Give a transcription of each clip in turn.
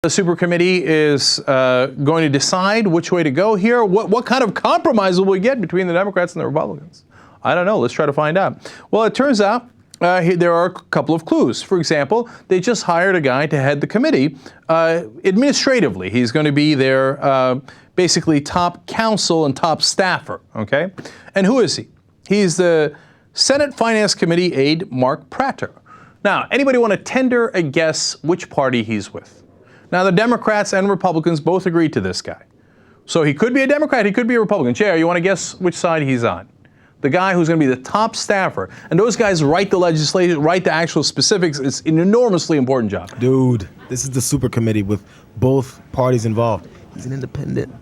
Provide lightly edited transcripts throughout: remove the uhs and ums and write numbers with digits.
The super committee is going to decide which way to go here. What kind of compromise will we get between the Democrats and the Republicans? I don't know. Let's try to find out. Well, it turns out there are a couple of clues. For example, they just hired a guy to head the committee administratively. He's going to be their basically top counsel and top staffer. Okay, and who is he? He's the Senate Finance Committee aide Mark Prater. Now, anybody want to tender a guess which party he's with? Now, the Democrats and Republicans both agreed to this guy. So he could be a Democrat, he could be a Republican. Chair, you want to guess which side he's on? The guy who's going to be the top staffer. And those guys write the legislation, write the actual specifics. It's an enormously important job. Dude, this is the super committee with both parties involved. He's an independent.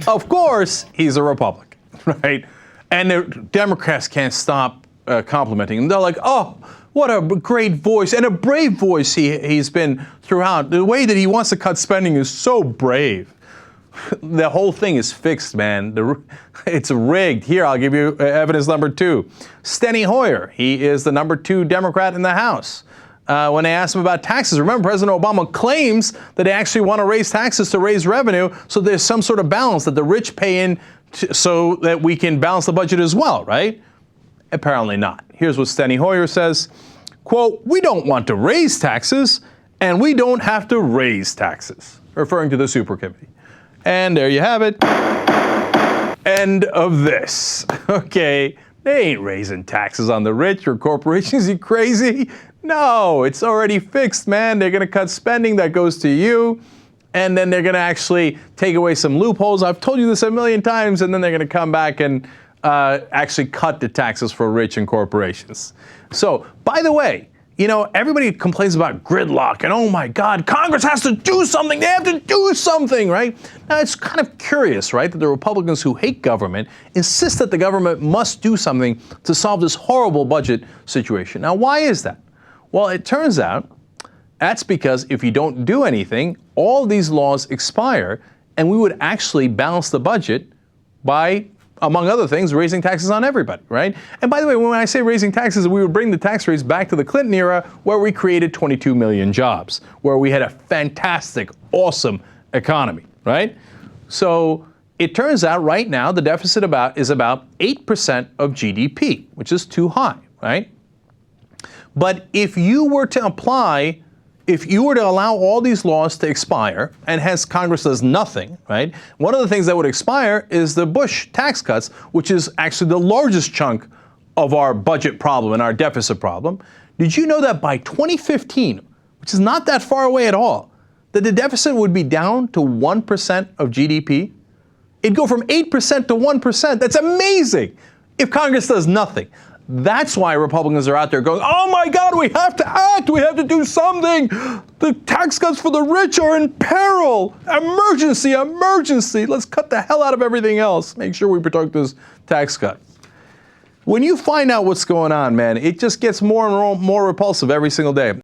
Of course, he's a Republican, right? And the Democrats can't stop complimenting him. They're like, oh, what a great voice and a brave voice he's been throughout. The way that he wants to cut spending is so brave. The whole thing is fixed, man. It's rigged. Here, I'll give you evidence number 2. Steny Hoyer, he is the number 2 Democrat in the House. When they asked him about taxes, remember President Obama claims that they actually want to raise taxes to raise revenue, so there's some sort of balance that the rich pay in so that we can balance the budget as well, right? Apparently not. Here's what Steny Hoyer says, quote, "We don't want to raise taxes, and we don't have to raise taxes," referring to the super committee. And there you have it. End of this. Okay, they ain't raising taxes on the rich or corporations. You crazy? No, it's already fixed, man. They're going to cut spending that goes to you, and then they're going to actually take away some loopholes. I've told you this a million times, and then they're going to come back and actually cut the taxes for rich and corporations. So, by the way, you know, everybody complains about gridlock and, oh my God, Congress has to do something. They have to do something, right? Now, it's kind of curious, right, that the Republicans who hate government insist that the government must do something to solve this horrible budget situation. Now, why is that? Well, it turns out that's because if you don't do anything, all these laws expire, and we would actually balance the budget by, among other things, raising taxes on everybody, right? And by the way, when I say raising taxes, we would bring the tax rates back to the Clinton era, where we created 22 million jobs, where we had a fantastic, awesome economy, right? So it turns out right now the deficit is about 8% of GDP, which is too high, right? But if you were to allow all these laws to expire, and hence Congress does nothing, right? One of the things that would expire is the Bush tax cuts, which is actually the largest chunk of our budget problem and our deficit problem. Did you know that by 2015, which is not that far away at all, that the deficit would be down to 1% of GDP? It'd go from 8% to 1%. That's amazing if Congress does nothing. That's why Republicans are out there going, oh my God, we have to act, we have to do something. The tax cuts for the rich are in peril. Emergency, emergency. Let's cut the hell out of everything else. Make sure we protect this tax cut. When you find out what's going on, man, it just gets more and more repulsive every single day.